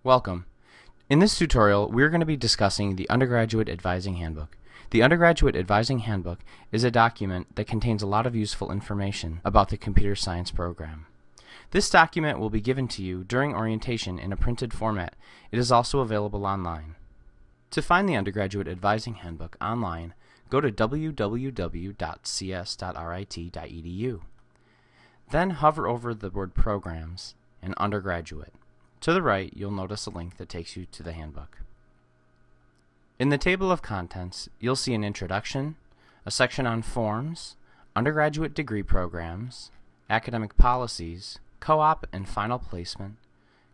Welcome. In this tutorial, we're going to be discussing the Undergraduate Advising Handbook. The Undergraduate Advising Handbook is a document that contains a lot of useful information about the computer science program. This document will be given to you during orientation in a printed format. It is also available online. To find the Undergraduate Advising Handbook online, go to www.cs.rit.edu. Then hover over the word Programs and Undergraduate. To the right, you'll notice a link that takes you to the handbook. In the table of contents, you'll see an introduction, a section on forms, undergraduate degree programs, academic policies, co-op and final placement,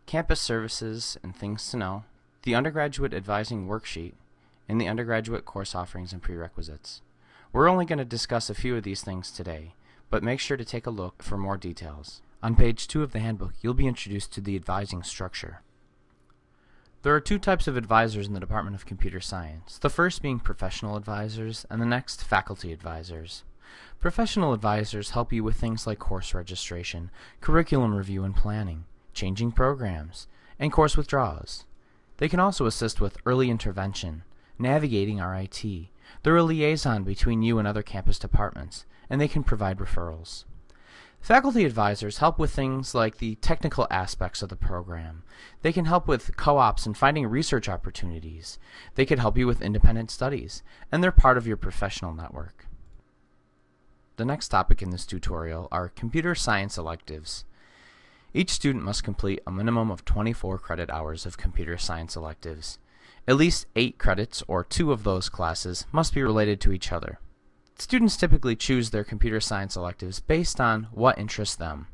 campus services and things to know, the undergraduate advising worksheet, and the undergraduate course offerings and prerequisites. We're only going to discuss a few of these things today, but make sure to take a look for more details. On page 2 of the handbook, you'll be introduced to the advising structure. There are two types of advisors in the Department of Computer Science, the first being professional advisors and the next faculty advisors. Professional advisors help you with things like course registration, curriculum review and planning, changing programs, and course withdrawals. They can also assist with early intervention, navigating RIT. They're a liaison between you and other campus departments, and they can provide referrals. Faculty advisors help with things like the technical aspects of the program. They can help with co-ops and finding research opportunities. They can help you with independent studies, and they're part of your professional network. The next topic in this tutorial are computer science electives. Each student must complete a minimum of 24 credit hours of computer science electives. At least 8 credits, or 2 of those classes, must be related to each other. Students typically choose their computer science electives based on what interests them.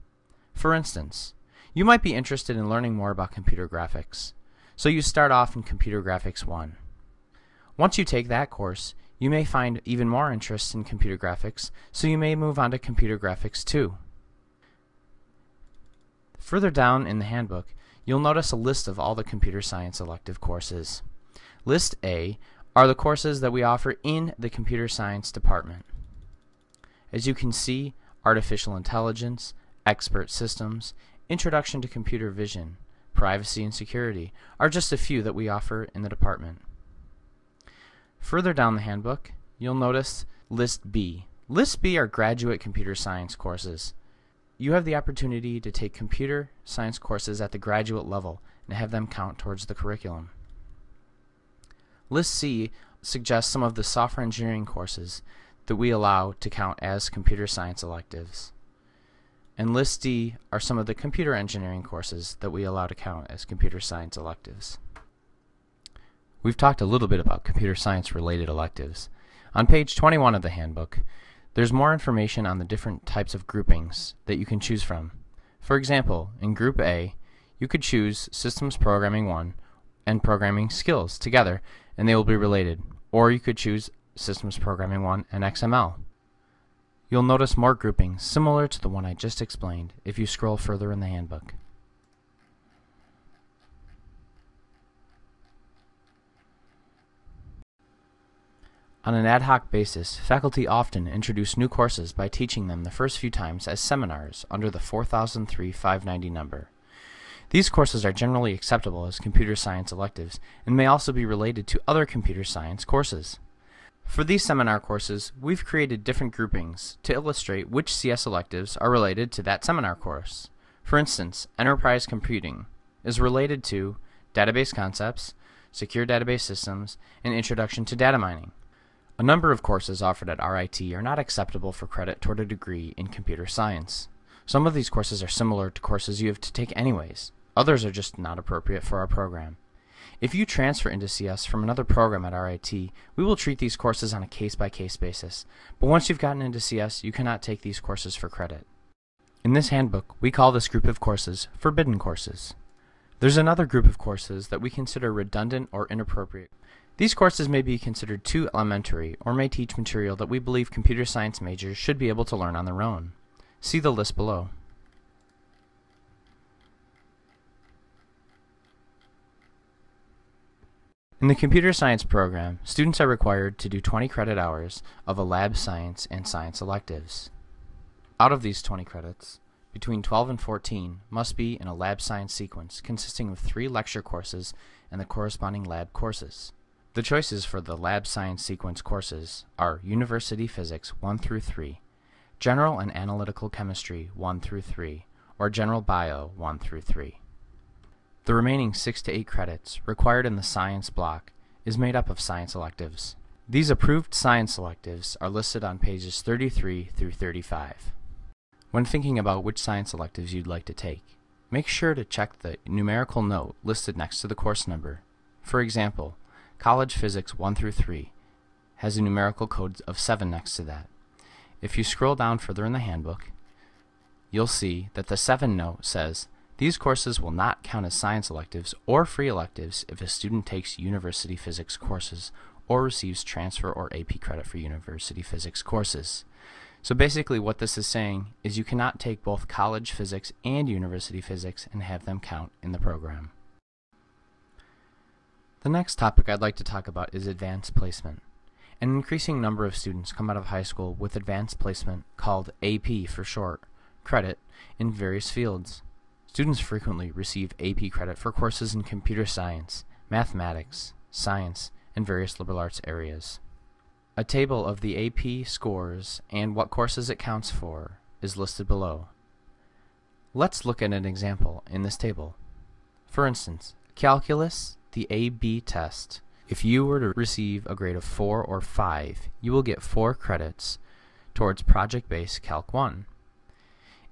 For instance, you might be interested in learning more about computer graphics, so you start off in Computer Graphics 1. Once you take that course, you may find even more interest in computer graphics, so you may move on to Computer Graphics 2. Further down in the handbook, you'll notice a list of all the computer science elective courses. List A are the courses that we offer in the computer science department. As you can see, artificial intelligence, expert systems, introduction to computer vision, privacy and security are just a few that we offer in the department. Further down the handbook, you'll notice List B. List B are graduate computer science courses. You have the opportunity to take computer science courses at the graduate level and have them count towards the curriculum. List C suggests some of the software engineering courses that we allow to count as computer science electives. And List D are some of the computer engineering courses that we allow to count as computer science electives. We've talked a little bit about computer science related electives. On page 21 of the handbook, there's more information on the different types of groupings that you can choose from. For example, in Group A, you could choose Systems Programming 1 and Programming Skills together, and they will be related. Or you could choose Systems Programming 1 and XML. You'll notice more groupings similar to the one I just explained if you scroll further in the handbook. On an ad hoc basis, faculty often introduce new courses by teaching them the first few times as seminars under the 4003-590 number. These courses are generally acceptable as computer science electives and may also be related to other computer science courses. For these seminar courses, we've created different groupings to illustrate which CS electives are related to that seminar course. For instance, Enterprise Computing is related to Database Concepts, Secure Database Systems, and Introduction to Data Mining. A number of courses offered at RIT are not acceptable for credit toward a degree in computer science. Some of these courses are similar to courses you have to take anyways. Others are just not appropriate for our program. If you transfer into CS from another program at RIT, we will treat these courses on a case-by-case basis. But once you've gotten into CS, you cannot take these courses for credit. In this handbook, we call this group of courses forbidden courses. There's another group of courses that we consider redundant or inappropriate. These courses may be considered too elementary or may teach material that we believe computer science majors should be able to learn on their own. See the list below. In the computer science program, students are required to do 20 credit hours of a lab science and science electives. Out of these 20 credits, between 12 and 14 must be in a lab science sequence consisting of 3 lecture courses and the corresponding lab courses. The choices for the lab science sequence courses are University Physics 1 through 3, General and Analytical Chemistry 1 through 3, or General Bio 1 through 3. The remaining 6 to 8 credits required in the science block is made up of science electives. These approved science electives are listed on pages 33 through 35. When thinking about which science electives you'd like to take, make sure to check the numerical note listed next to the course number. For example, College Physics 1 through 3 has a numerical code of 7 next to that. If you scroll down further in the handbook, you'll see that the 7 note says, "These courses will not count as science electives or free electives if a student takes university physics courses or receives transfer or AP credit for university physics courses." So basically what this is saying is you cannot take both college physics and university physics and have them count in the program. The next topic I'd like to talk about is advanced placement. An increasing number of students come out of high school with advanced placement, called AP for short, credit in various fields. Students frequently receive AP credit for courses in computer science, mathematics, science, and various liberal arts areas. A table of the AP scores and what courses it counts for is listed below. Let's look at an example in this table. For instance, calculus, the AB test. If you were to receive a grade of 4 or 5, you will get 4 credits towards project-based Calc 1.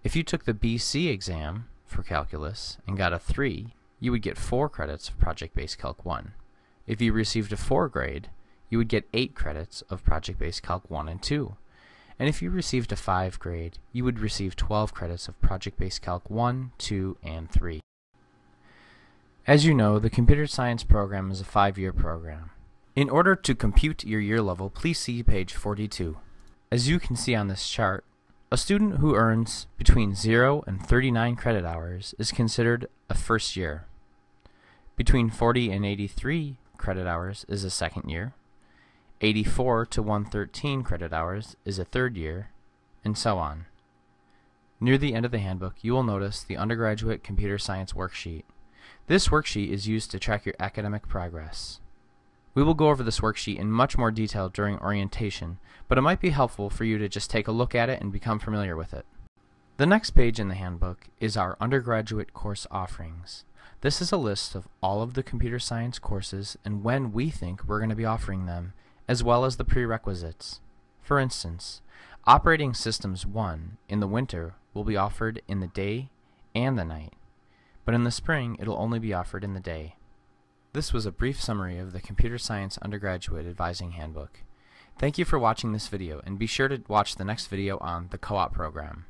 If you took the BC exam for calculus and got a 3, you would get 4 credits of project-based Calc 1. If you received a 4 grade, you would get 8 credits of project-based Calc 1 and 2. And if you received a 5 grade, you would receive 12 credits of project-based Calc 1, 2, and 3. As you know, the computer science program is a 5-year program. In order to compute your year level, please see page 42. As you can see on this chart, a student who earns between 0 and 39 credit hours is considered a first year. Between 40 and 83 credit hours is a second year. 84 to 113 credit hours is a third year, and so on. Near the end of the handbook, you will notice the undergraduate computer science worksheet. This worksheet is used to track your academic progress. We will go over this worksheet in much more detail during orientation, but it might be helpful for you to just take a look at it and become familiar with it. The next page in the handbook is our undergraduate course offerings. This is a list of all of the computer science courses and when we think we're going to be offering them, as well as the prerequisites. For instance, Operating Systems 1 in the winter will be offered in the day and the night, but in the spring it'll only be offered in the day. This was a brief summary of the Computer Science Undergraduate Advising Handbook. Thank you for watching this video, and be sure to watch the next video on the co-op program.